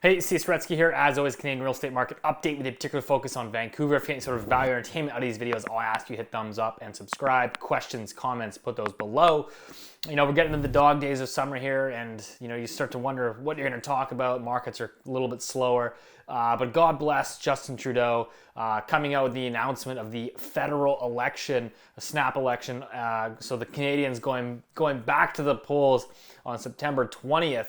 Hey, Saretsky here. As always, Canadian real estate market update with a particular focus on Vancouver. If you get any sort of value or entertainment out of these videos, I'll ask you hit thumbs up and subscribe. Questions, comments, put those below. We're getting into the dog days of summer here, and you start to wonder what you're going to talk about. Markets are a little bit slower, but God bless Justin Trudeau coming out with the announcement of the federal election, a snap election. So the Canadians going back to the polls on September 20th.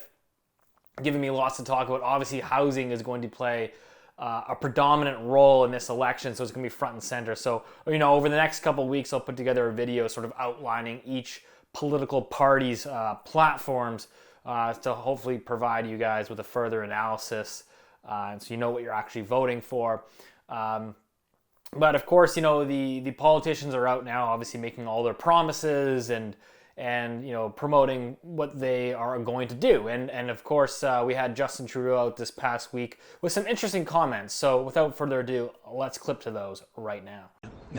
Giving me lots to talk about. Obviously, housing is going to play a predominant role in this election, so it's going to be front and center. So, over the next couple of weeks, I'll put together a video sort of outlining each political party's platforms to hopefully provide you guys with a further analysis, and so you know what you're actually voting for. But of course, the politicians are out now, obviously making all their promises and promoting what they are going to do. And of course, we had Justin Trudeau out this past week with some interesting comments. So without further ado, let's clip to those right now.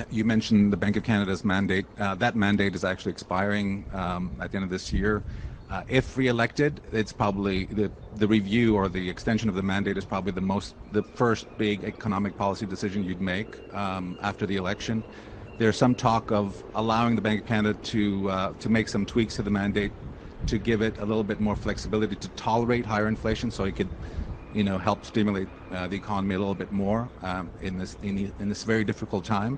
You mentioned the Bank of Canada's mandate. That mandate is actually expiring at the end of this year. If re-elected, it's probably the review or the extension of the mandate is probably the first big economic policy decision you'd make after the election. There's some talk of allowing the Bank of Canada to make some tweaks to the mandate to give it a little bit more flexibility to tolerate higher inflation, so it could, help stimulate the economy a little bit more in this very difficult time.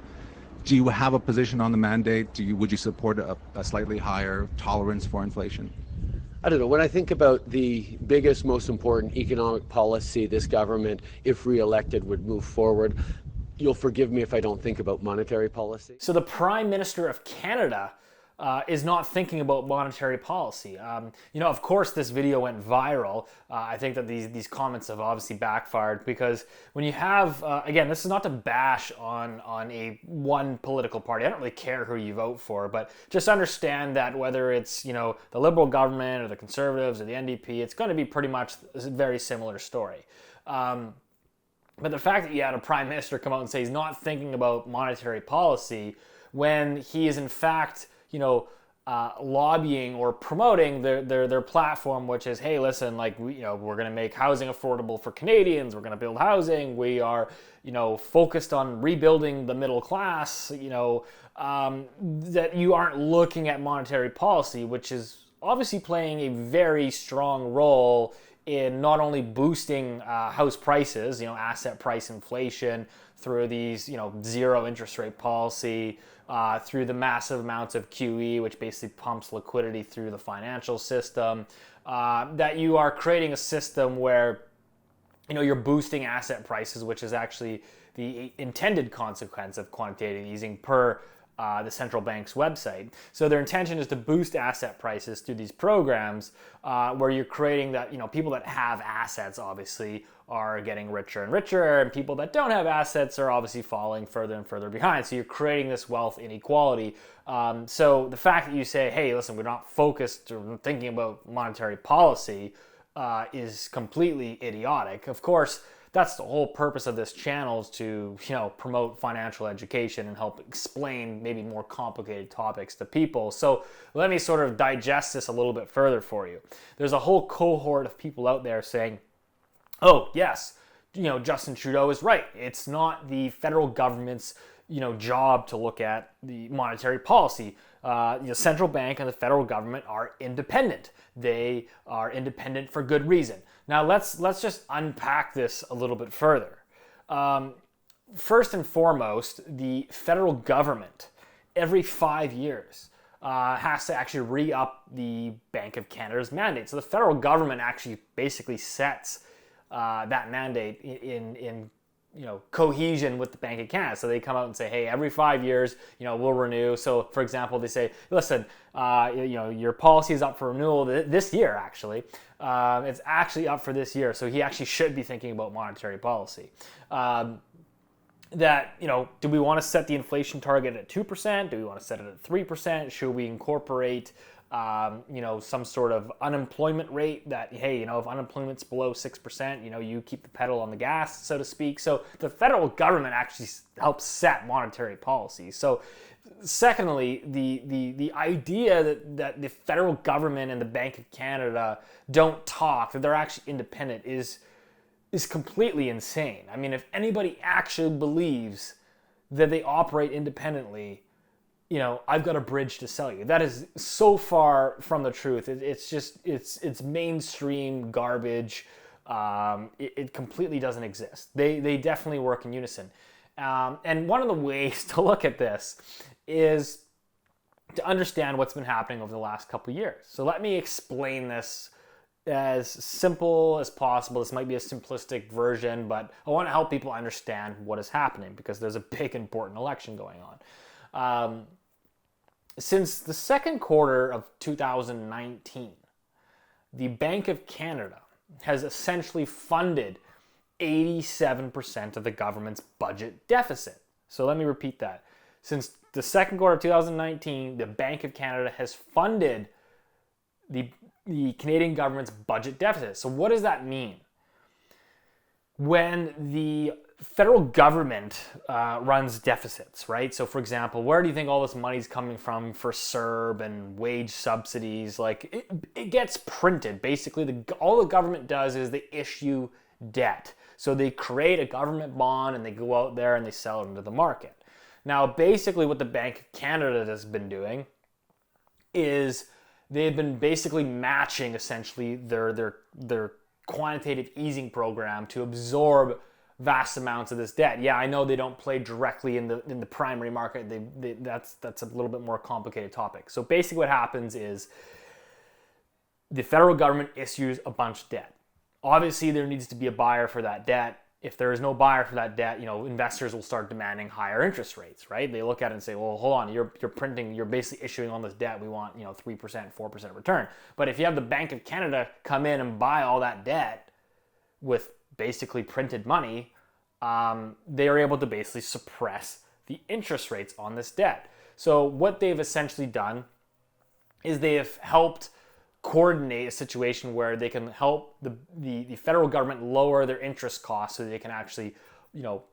Do you have a position on the mandate? Would you support a slightly higher tolerance for inflation? I don't know. When I think about the biggest, most important economic policy this government, if re-elected, would move forward, you'll forgive me if I don't think about monetary policy. So the Prime Minister of Canada is not thinking about monetary policy. Of course, this video went viral. I think that these comments have obviously backfired because when you have, again, this is not to bash on one political party. I don't really care who you vote for, but just understand that whether it's, the Liberal government or the Conservatives or the NDP, it's going to be pretty much a very similar story. But the fact that you had a prime minister come out and say he's not thinking about monetary policy when he is in fact, lobbying or promoting their platform, which is, hey, listen, we're going to make housing affordable for Canadians. We're going to build housing. We are, focused on rebuilding the middle class. That you aren't looking at monetary policy, which is obviously playing a very strong role in not only boosting house prices, asset price inflation through these, zero interest rate policy, through the massive amounts of QE, which basically pumps liquidity through the financial system, that you are creating a system where, you're boosting asset prices, which is actually the intended consequence of quantitative easing per the central bank's website. So their intention is to boost asset prices through these programs where you're creating that, people that have assets obviously are getting richer and richer, and people that don't have assets are obviously falling further and further behind. So you're creating this wealth inequality. So the fact that you say, hey, listen, we're not focused or thinking about monetary policy is completely idiotic. Of course, that's the whole purpose of this channel, is to, promote financial education and help explain maybe more complicated topics to people. So let me sort of digest this a little bit further for you. There's a whole cohort of people out there saying, oh, yes, Justin Trudeau is right. It's not the federal government's, job to look at the monetary policy. The central bank and the federal government are independent. They are independent for good reason. Now let's just unpack this a little bit further. First and foremost, the federal government every 5 years has to actually re-up the Bank of Canada's mandate. So the federal government actually basically sets that mandate in cohesion with the Bank of Canada. So they come out and say, hey, every 5 years, we'll renew. So for example, they say, listen, your policy is up for renewal this year, actually. It's actually up for this year. So he actually should be thinking about monetary policy. That, do we want to set the inflation target at 2%? Do we want to set it at 3%? Should we incorporate some sort of unemployment rate that, hey, if unemployment's below 6%, you keep the pedal on the gas, so to speak. So the federal government actually helps set monetary policy. So secondly, the idea that the federal government and the Bank of Canada don't talk, that they're actually independent, is is completely insane. I mean, if anybody actually believes that they operate independently, I've got a bridge to sell you. That is so far from the truth. It's mainstream garbage. It completely doesn't exist. They definitely work in unison. And one of the ways to look at this is to understand what's been happening over the last couple of years. So let me explain this as simple as possible. This might be a simplistic version, but I want to help people understand what is happening because there's a big important election going on. Since the second quarter of 2019, the Bank of Canada has essentially funded 87% of the government's budget deficit. So let me repeat that. Since the second quarter of 2019, the Bank of Canada has funded the Canadian government's budget deficit. So what does that mean? When the federal government runs deficits, right? So for example, where do you think all this money is coming from for CERB and wage subsidies? Like it gets printed. Basically, all the government does is they issue debt. So they create a government bond and they go out there and they sell it into the market. Now, basically what the Bank of Canada has been doing is they've been basically matching essentially their quantitative easing program to absorb vast amounts of this debt. Yeah, I know they don't play directly in the primary market. That's a little bit more complicated topic. So basically what happens is the federal government issues a bunch of debt. Obviously, there needs to be a buyer for that debt. If there is no buyer for that debt, investors will start demanding higher interest rates, right? They look at it and say, well, hold on, you're printing, you're basically issuing all this debt. We want, 3%, 4% return. But if you have the Bank of Canada come in and buy all that debt with basically printed money, they are able to basically suppress the interest rates on this debt. So what they've essentially done is they have helped coordinate a situation where they can help the federal government lower their interest costs so they can actually,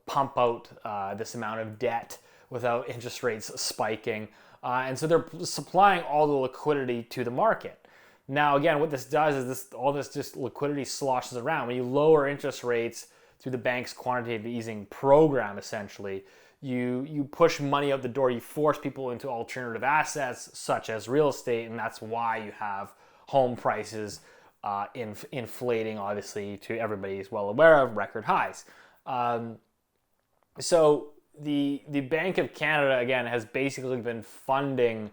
pump out this amount of debt without interest rates spiking. And so they're supplying all the liquidity to the market. Now, again, what this does is all this just liquidity sloshes around. When you lower interest rates through the bank's quantitative easing program, essentially, you push money out the door. You force people into alternative assets such as real estate, and that's why you have home prices inflating, obviously, to everybody is well aware of, record highs. So the Bank of Canada, again, has basically been funding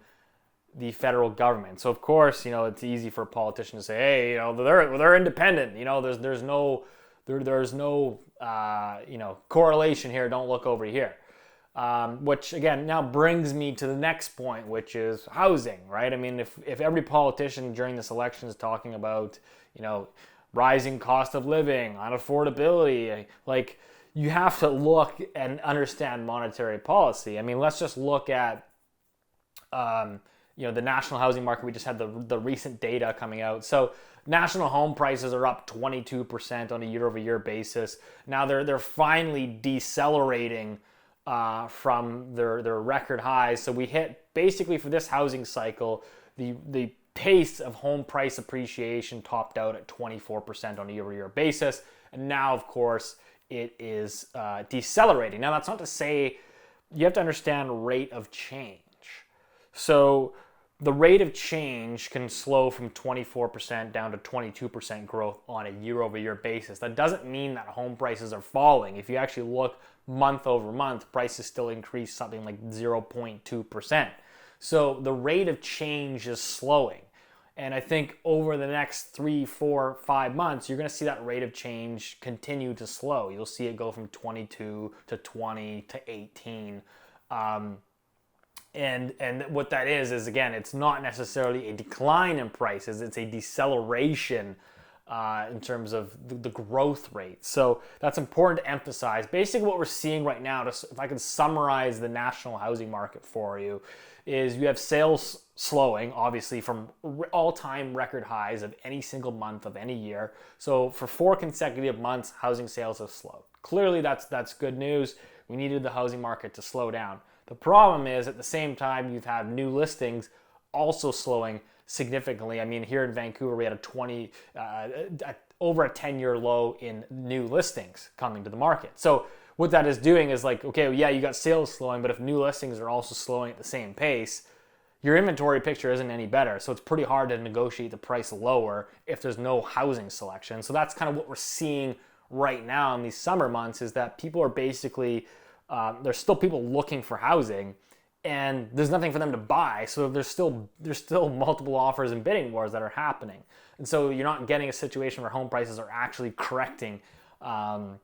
the federal government. So of course, it's easy for a politician to say, hey, they're independent. There's no correlation here. Don't look over here. Which again now brings me to the next point, which is housing, right? I mean, if every politician during this election is talking about, rising cost of living, unaffordability, like you have to look and understand monetary policy. I mean, let's just look at, the national housing market. We just had the recent data coming out. So national home prices are up 22% on a year-over-year basis. Now they're finally decelerating from their record highs. So we hit, basically for this housing cycle, the pace of home price appreciation topped out at 24% on a year-over-year basis. And now, of course, it is decelerating. Now, that's not to say, you have to understand rate of change. So the rate of change can slow from 24% down to 22% growth on a year-over-year basis. That doesn't mean that home prices are falling. If you actually look month over month, prices still increase something like 0.2%. So the rate of change is slowing. And I think over the next 3, 4, 5 months, you're going to see that rate of change continue to slow. You'll see it go from 22 to 20 to 18. And what that is again, it's not necessarily a decline in prices, it's a deceleration in terms of the growth rate. So that's important to emphasize. Basically what we're seeing right now, if I could summarize the national housing market for you, is you have sales slowing, obviously, from all-time record highs of any single month of any year. So for 4 consecutive months, housing sales have slowed. Clearly that's good news. We needed the housing market to slow down. The problem is, at the same time, you've had new listings also slowing significantly. I mean, here in Vancouver, we had over a 10-year low in new listings coming to the market. So what that is doing is like, okay, yeah, you got sales slowing, but if new listings are also slowing at the same pace, your inventory picture isn't any better. So it's pretty hard to negotiate the price lower if there's no housing selection. So that's kind of what we're seeing right now in these summer months, is that people are basically, there's still people looking for housing and there's nothing for them to buy. So there's still multiple offers and bidding wars that are happening. And so you're not getting a situation where home prices are actually correcting in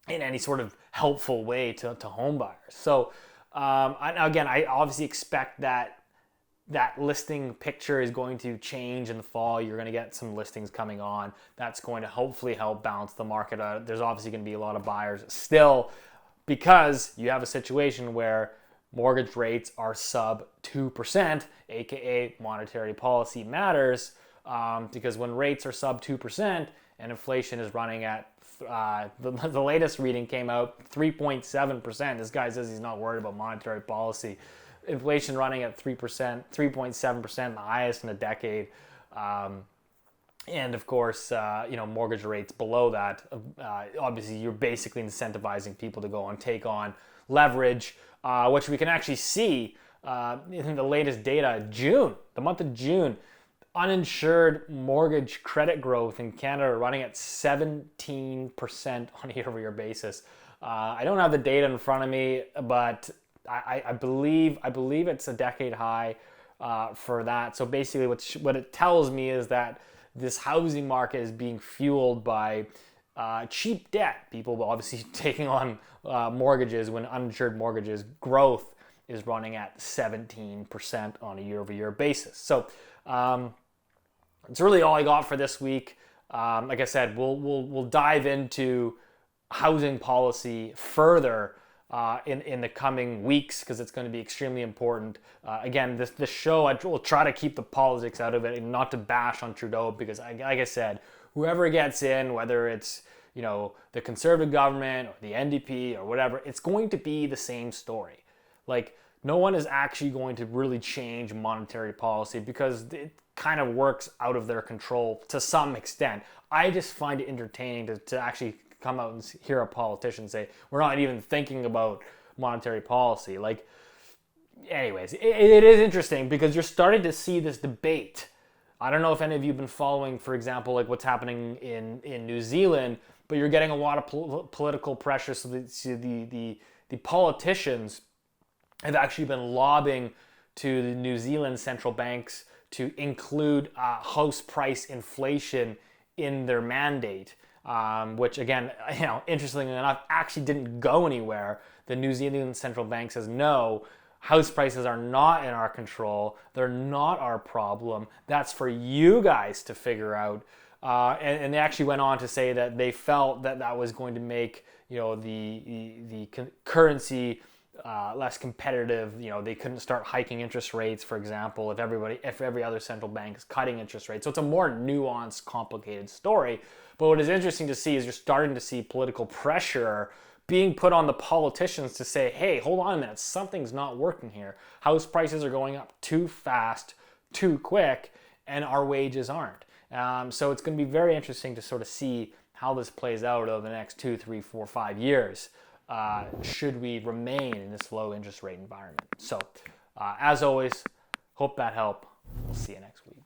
any sort of helpful way to home buyers. So I obviously expect that listing picture is going to change in the fall. You're going to get some listings coming on. That's going to hopefully help balance the market out. There's obviously going to be a lot of buyers still, because you have a situation where mortgage rates are sub 2%, aka monetary policy matters, because when rates are sub 2% and inflation is running at the latest reading came out 3.7%. This guy says he's not worried about monetary policy. Inflation running at 3%, 3.7%, the highest in a decade. And of course, mortgage rates below that. Obviously, you're basically incentivizing people to go and take on leverage, which we can actually see in the latest data. The month of June, uninsured mortgage credit growth in Canada running at 17% on a year-over-year basis. I don't have the data in front of me, but I believe it's a decade high for that. So basically what it tells me is that this housing market is being fueled by cheap debt. People obviously taking on mortgages when uninsured mortgages growth is running at 17% on a year-over-year basis. So it's really all I got for this week. Like I said, we'll dive into housing policy further in the coming weeks, because it's going to be extremely important. Again, this show, I will try to keep the politics out of it and not to bash on Trudeau, because like I said, whoever gets in, whether it's the Conservative government or the NDP or whatever, it's going to be the same story. Like, no one is actually going to really change monetary policy, because it kind of works out of their control to some extent. I just find it entertaining to actually come out and hear a politician say, we're not even thinking about monetary policy. Like, anyways, it is interesting, because you're starting to see this debate. I don't know if any of you have been following, for example, like what's happening in New Zealand, but you're getting a lot of political pressure. So the politicians have actually been lobbying to the New Zealand central banks to include house price inflation in their mandate, which again, interestingly enough, actually didn't go anywhere. The New Zealand central bank says, no, house prices are not in our control. They're not our problem. That's for you guys to figure out. And they actually went on to say that they felt that was going to make the currency less competitive. They couldn't start hiking interest rates, for example, if every other central bank is cutting interest rates. So it's a more nuanced, complicated story. But what is interesting to see is you're starting to see political pressure being put on the politicians to say, hey, hold on a minute, something's not working here. House prices are going up too fast, too quick, and our wages aren't. So it's going to be very interesting to sort of see how this plays out over the next 2, 3, 4, 5 years. Should we remain in this low interest rate environment? So, as always, hope that helped. We'll see you next week.